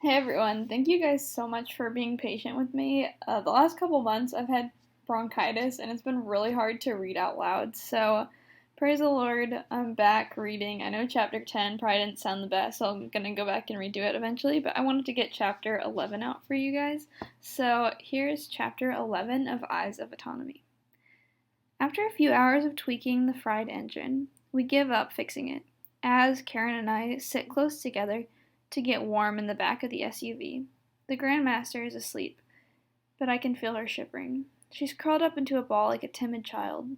Hey everyone, thank you guys so much for being patient with me. The last couple months I've had bronchitis and it's been really hard to read out loud, so praise the Lord, I'm back reading. I know chapter 10 probably didn't sound the best, so I'm gonna go back and redo it eventually, but I wanted to get chapter 11 out for you guys. So here's chapter 11 of Eyes of Autonomy. After a few hours of tweaking the fried engine, we give up fixing it, as Karen and I sit close together to get warm in the back of the SUV. The Grandmaster is asleep, but I can feel her shivering. She's curled up into a ball like a timid child.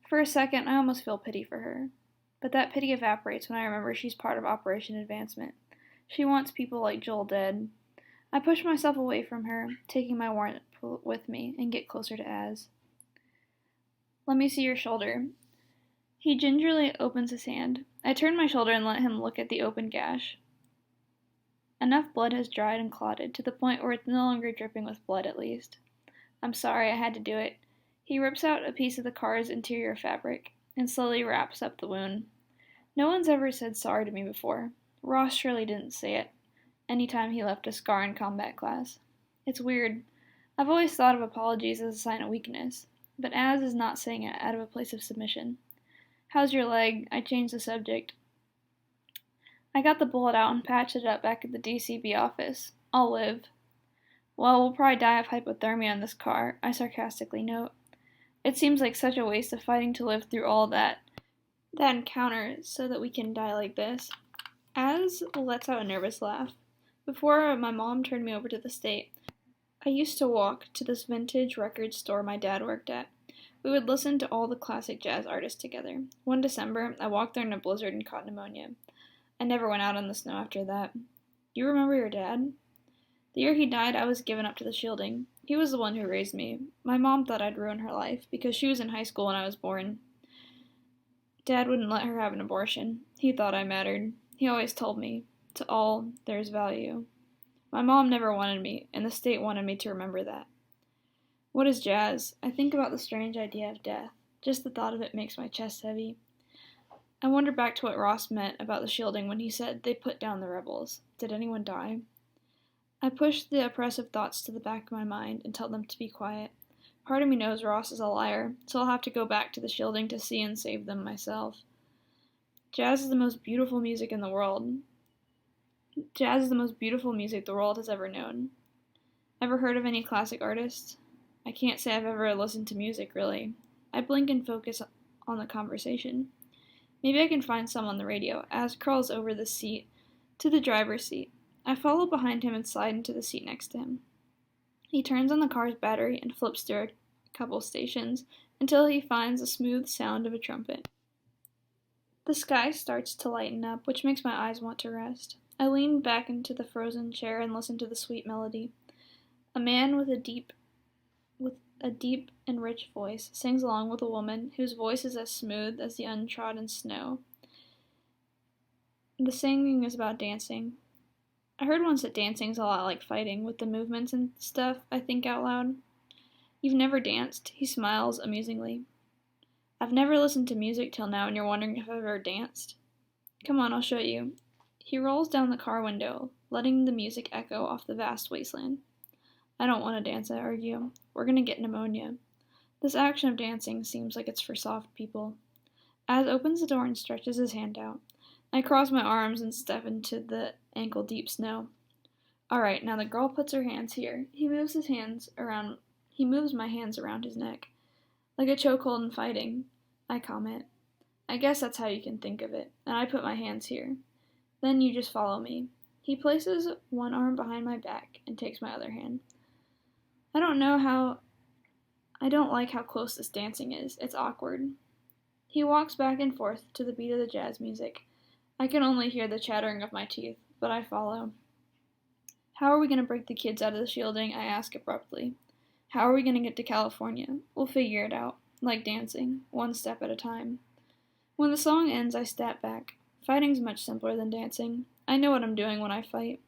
For a second, I almost feel pity for her. But that pity evaporates when I remember she's part of Operation Advancement. She wants people like Joel dead. I push myself away from her, taking my warrant with me, and get closer to Az. Let me see your shoulder. He gingerly opens his hand. I turn my shoulder and let him look at the open gash. Enough blood has dried and clotted, to the point where it's no longer dripping with blood, at least. I'm sorry, I had to do it. He rips out a piece of the car's interior fabric, and slowly wraps up the wound. No one's ever said sorry to me before. Ross surely didn't say it, any time he left a scar in combat class. It's weird. I've always thought of apologies as a sign of weakness, but Az is not saying it out of a place of submission. How's your leg? I changed the subject. I got the bullet out and patched it up back at the DCB office. I'll live. Well, we'll probably die of hypothermia in this car, I sarcastically note. It seems like such a waste of fighting to live through all that encounter so that we can die like this. Az lets out a nervous laugh. Before my mom turned me over to the state, I used to walk to this vintage record store my dad worked at. We would listen to all the classic jazz artists together. One December, I walked there in a blizzard and caught pneumonia. I never went out on the snow after that. You remember your dad? The year he died, I was given up to the shielding. He was the one who raised me. My mom thought I'd ruin her life, because she was in high school when I was born. Dad wouldn't let her have an abortion. He thought I mattered. He always told me, to all, there's value. My mom never wanted me, and the state wanted me to remember that. What is jazz? I think about the strange idea of death. Just the thought of it makes my chest heavy. I wonder back to what Ross meant about the shielding when he said they put down the rebels. Did anyone die? I push the oppressive thoughts to the back of my mind and tell them to be quiet. Part of me knows Ross is a liar, so I'll have to go back to the shielding to see and save them myself. Jazz is the most beautiful music in the world. Jazz is the most beautiful music the world has ever known. Ever heard of any classic artists? I can't say I've ever listened to music, really. I blink and focus on the conversation. Maybe I can find some on the radio. Az crawls over the seat to the driver's seat. I follow behind him and slide into the seat next to him. He turns on the car's battery and flips through a couple stations until he finds the smooth sound of a trumpet. The sky starts to lighten up, which makes my eyes want to rest. I lean back into the frozen chair and listen to the sweet melody. A man with a deep and rich voice sings along with a woman whose voice is as smooth as the untrodden snow. The singing is about dancing. I heard once that dancing's a lot like fighting, with the movements and stuff. I think out loud. You've never danced? He smiles amusingly. I've never listened to music till now, and you're wondering if I've ever danced? Come on, I'll show you. He rolls down the car window, letting the music echo off the vast wasteland. I don't want to dance, I argue. We're going to get pneumonia. This action of dancing seems like it's for soft people. Az opens the door and stretches his hand out. I cross my arms and step into the ankle-deep snow. All right, now the girl puts her hands here. He moves my hands around his neck. Like a chokehold in fighting, I comment. I guess that's how you can think of it. And I put my hands here. Then you just follow me. He places one arm behind my back and takes my other hand. I don't like how close this dancing is. It's awkward. He walks back and forth to the beat of the jazz music. I can only hear the chattering of my teeth, but I follow. How are we going to break the kids out of the shielding? I ask abruptly. How are we going to get to California? We'll figure it out, like dancing, one step at a time. When the song ends, I step back. Fighting's much simpler than dancing. I know what I'm doing when I fight.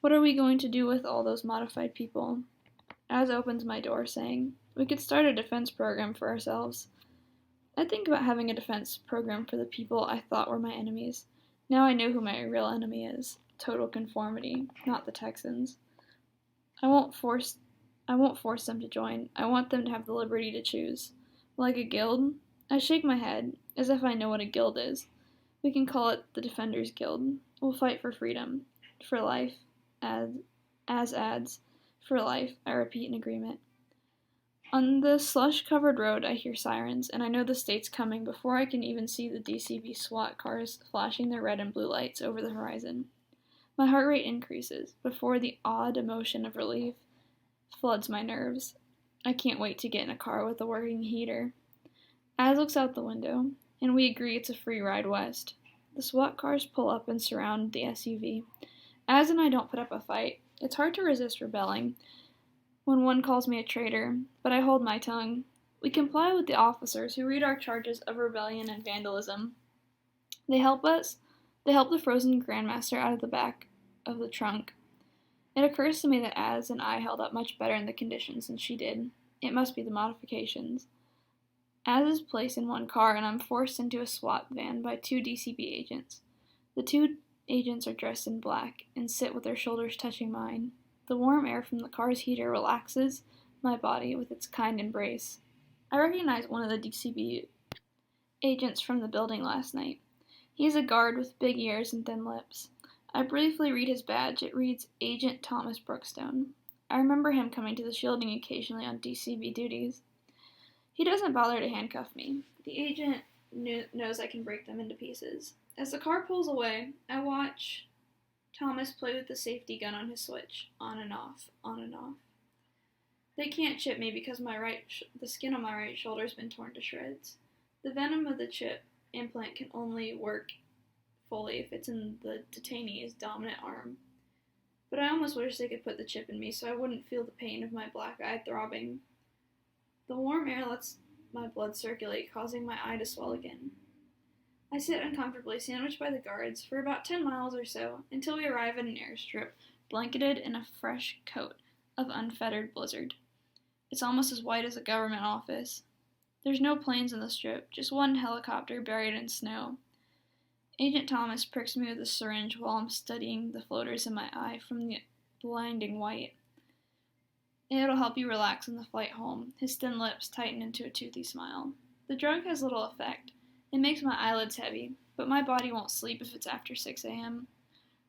What are we going to do with all those modified people? Az opens my door, saying, we could start a defense program for ourselves. I think about having a defense program for the people I thought were my enemies. Now I know who my real enemy is. total conformity, not the Texans. I won't force I won't force them to join. I want them to have the liberty to choose. Like a guild? I shake my head, as if I know what a guild is. We can call it the Defenders Guild. We'll fight for freedom. For life. As ads. For life, I repeat in agreement. On the slush-covered road, I hear sirens, and I know the state's coming before I can even see the DCV SWAT cars flashing their red and blue lights over the horizon. My heart rate increases before the odd emotion of relief floods my nerves. I can't wait to get in a car with a working heater. Az looks out the window, and we agree it's a free ride west. The SWAT cars pull up and surround the SUV. Az and I don't put up a fight. It's hard to resist rebelling when one calls me a traitor, but I hold my tongue. We comply with the officers who read our charges of rebellion and vandalism. They help the frozen Grandmaster out of the back of the trunk. It occurs to me that Az and I held up much better in the conditions than she did. It must be the modifications. Az is placed in one car, and I'm forced into a SWAT van by 2 DCB agents. The 2 agents are dressed in black and sit with their shoulders touching mine. The warm air from the car's heater relaxes my body with its kind embrace. I recognize one of the DCB agents from the building last night. He's a guard with big ears and thin lips. I briefly read his badge. It reads Agent Thomas Brookstone. I remember him coming to the shielding occasionally on DCB duties. He doesn't bother to handcuff me. The agent knows I can break them into pieces. As the car pulls away, I watch Thomas play with the safety gun on his switch, on and off, on and off. They can't chip me because the skin on my right shoulder has been torn to shreds. The venom of the chip implant can only work fully if it's in the detainee's dominant arm. But I almost wish they could put the chip in me so I wouldn't feel the pain of my black eye throbbing. The warm air lets my blood circulate, causing my eye to swell again. I sit uncomfortably, sandwiched by the guards, for about 10 miles or so, until we arrive at an airstrip, blanketed in a fresh coat of unfettered blizzard. It's almost as white as a government office. There's no planes in the strip, just one helicopter buried in snow. Agent Thomas pricks me with a syringe while I'm studying the floaters in my eye from the blinding white. It'll help you relax on the flight home. His thin lips tighten into a toothy smile. The drug has little effect. It makes my eyelids heavy, but my body won't sleep if it's after 6 a.m.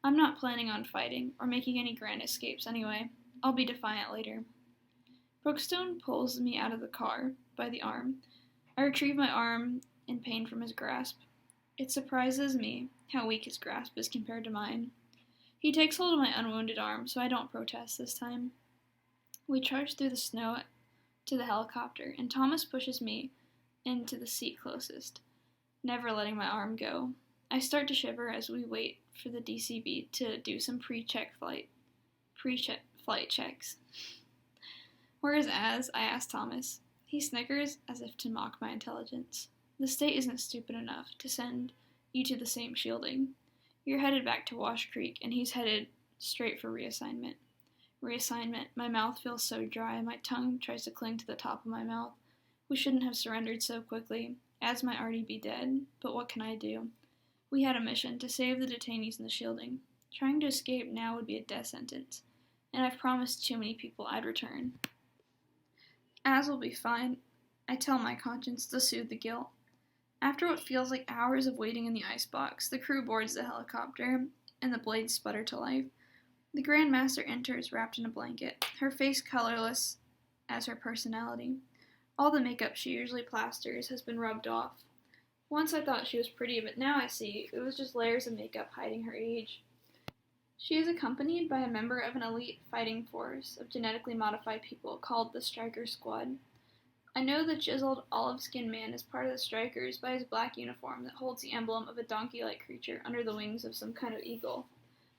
I'm not planning on fighting, or making any grand escapes anyway. I'll be defiant later. Brookstone pulls me out of the car by the arm. I retrieve my arm in pain from his grasp. It surprises me how weak his grasp is compared to mine. He takes hold of my unwounded arm, so I don't protest this time. We charge through the snow to the helicopter, and Thomas pushes me into the seat closest, never letting my arm go. I start to shiver as we wait for the DCB to do some pre-flight checks. Where is Az? I ask Thomas. He snickers as if to mock my intelligence. The state isn't stupid enough to send you to the same shielding. You're headed back to Wash Creek, and he's headed straight for reassignment. My mouth feels so dry, my tongue tries to cling to the top of my mouth. We shouldn't have surrendered so quickly. Az might already be dead, but what can I do? We had a mission to save the detainees in the shielding. Trying to escape now would be a death sentence, and I've promised too many people I'd return. Az will be fine, I tell my conscience to soothe the guilt. After what feels like hours of waiting in the icebox, the crew boards the helicopter, and the blades sputter to life. The Grandmaster enters wrapped in a blanket, her face colorless as her personality. All the makeup she usually plasters has been rubbed off. Once I thought she was pretty, but now I see it was just layers of makeup hiding her age. She is accompanied by a member of an elite fighting force of genetically modified people called the Striker Squad. I know the chiseled, olive-skinned man is part of the Strikers by his black uniform that holds the emblem of a donkey-like creature under the wings of some kind of eagle.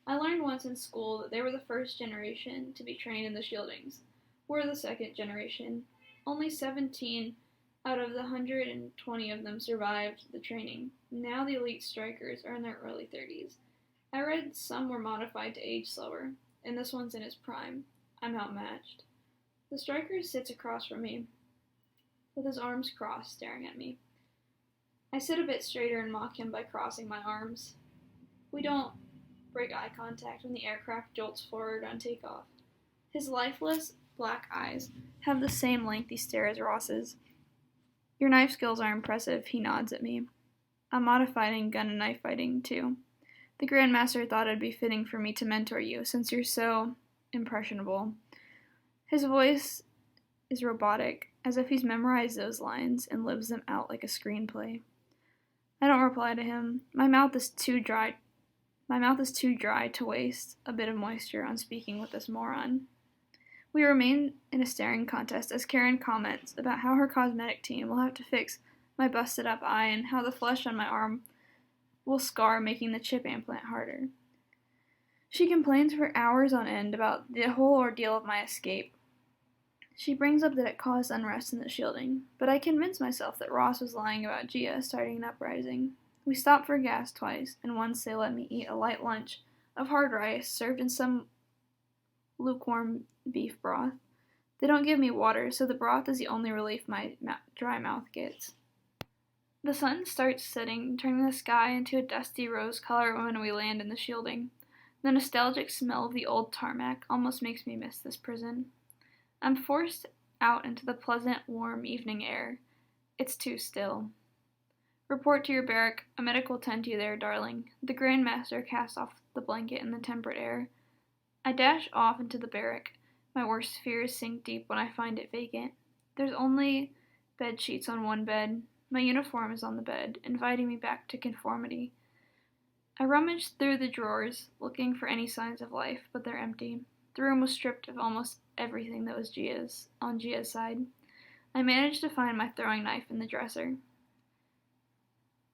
I learned once in school that they were the first generation to be trained in the shieldings. We're the second generation. Only 17 out of the 120 of them survived the training. Now the elite Strikers are in their early 30s. I read some were modified to age slower, and this one's in his prime. I'm outmatched. The Striker sits across from me, with his arms crossed, staring at me. I sit a bit straighter and mock him by crossing my arms. We don't break eye contact when the aircraft jolts forward on takeoff. His lifeless, black eyes have the same lengthy stare as Ross's. Your knife skills are impressive, he nods at me. I'm modified in gun and knife fighting, too. The Grandmaster thought it'd be fitting for me to mentor you, since you're so impressionable. His voice is robotic, as if he's memorized those lines and lives them out like a screenplay. I don't reply to him. My mouth is too dry to waste a bit of moisture on speaking with this moron. We remain in a staring contest as Karen comments about how her cosmetic team will have to fix my busted up eye and how the flesh on my arm will scar, making the chip implant harder. She complains for hours on end about the whole ordeal of my escape. She brings up that it caused unrest in the shielding, but I convince myself that Ross was lying about Gia starting an uprising. We stop for gas twice, and once they let me eat a light lunch of hard rice served in some lukewarm beef broth. They don't give me water, so the broth is the only relief my dry mouth gets. The sun starts setting, turning the sky into a dusty rose color when we land in the shielding. The nostalgic smell of the old tarmac almost makes me miss this prison. I'm forced out into the pleasant, warm evening air. It's too still. Report to your barrack. A medic will tend to you there, darling. The Grandmaster casts off the blanket in the temperate air. I dash off into the barrack. My worst fears sink deep when I find it vacant. There's only bed sheets on one bed. My uniform is on the bed, inviting me back to conformity. I rummage through the drawers, looking for any signs of life, but they're empty. The room was stripped of almost everything that was on Gia's side. I managed to find my throwing knife in the dresser.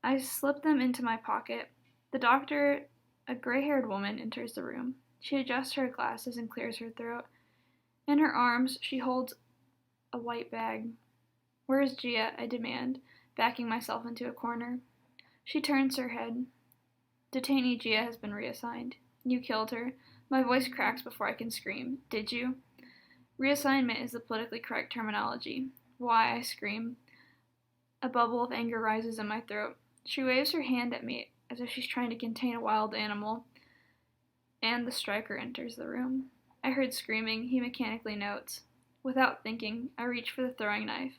I slip them into my pocket. The doctor, a gray-haired woman, enters the room. She adjusts her glasses and clears her throat. In her arms, she holds a white bag. Where is Gia? I demand, backing myself into a corner. She turns her head. Detainee Gia has been reassigned. You killed her. My voice cracks before I can scream. Did you? Reassignment is the politically correct terminology. Why? I scream. A bubble of anger rises in my throat. She waves her hand at me as if she's trying to contain a wild animal, and the striker enters the room. I heard screaming, he mechanically notes. Without thinking, I reach for the throwing knife.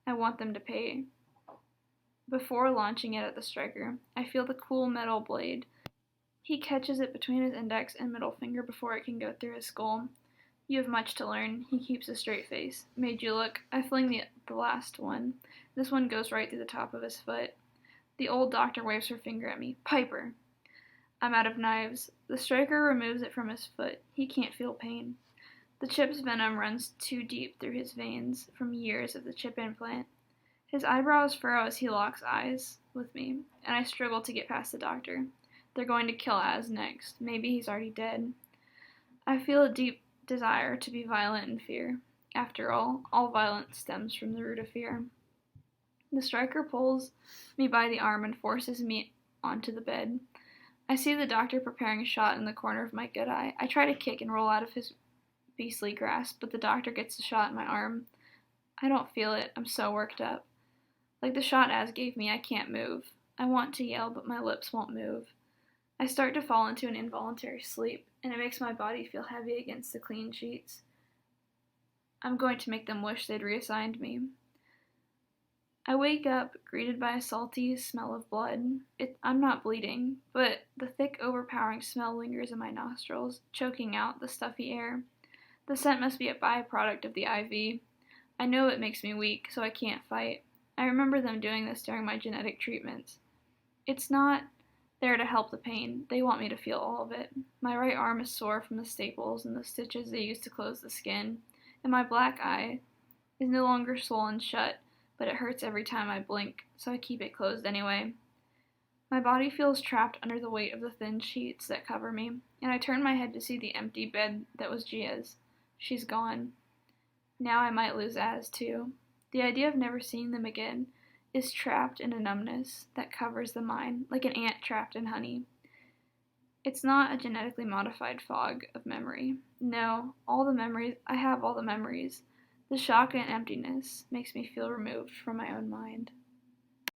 I want them to pay. Before launching it at the striker, I feel the cool metal blade. He catches it between his index and middle finger before it can go through his skull. You have much to learn. He keeps a straight face. Made you look. I fling the last one. This one goes right through the top of his foot. The old doctor waves her finger at me. Piper! I'm out of knives. The striker removes it from his foot. He can't feel pain. The chip's venom runs too deep through his veins from years of the chip implant. His eyebrows furrow as he locks eyes with me, and I struggle to get past the doctor. They're going to kill Az next. Maybe he's already dead. I feel a deep desire to be violent in fear. After all violence stems from the root of fear. The striker pulls me by the arm and forces me onto the bed. I see the doctor preparing a shot in the corner of my good eye. I try to kick and roll out of his beastly grasp, but the doctor gets the shot in my arm. I don't feel it. I'm so worked up. Like the shot Az gave me, I can't move. I want to yell, but my lips won't move. I start to fall into an involuntary sleep, and it makes my body feel heavy against the clean sheets. I'm going to make them wish they'd reassigned me. I wake up, greeted by a salty smell of blood. I'm not bleeding, but the thick, overpowering smell lingers in my nostrils, choking out the stuffy air. The scent must be a byproduct of the IV. I know it makes me weak, so I can't fight. I remember them doing this during my genetic treatments. It's not there to help the pain. They want me to feel all of it. My right arm is sore from the staples and the stitches they used to close the skin, and my black eye is no longer swollen shut, but it hurts every time I blink, so I keep it closed anyway. My body feels trapped under the weight of the thin sheets that cover me, and I turn my head to see the empty bed that was Gia's. She's gone. Now I might lose Az too. The idea of never seeing them again is trapped in a numbness that covers the mind, like an ant trapped in honey. It's not a genetically modified fog of memory. No, I have all the memories. The shock and emptiness makes me feel removed from my own mind.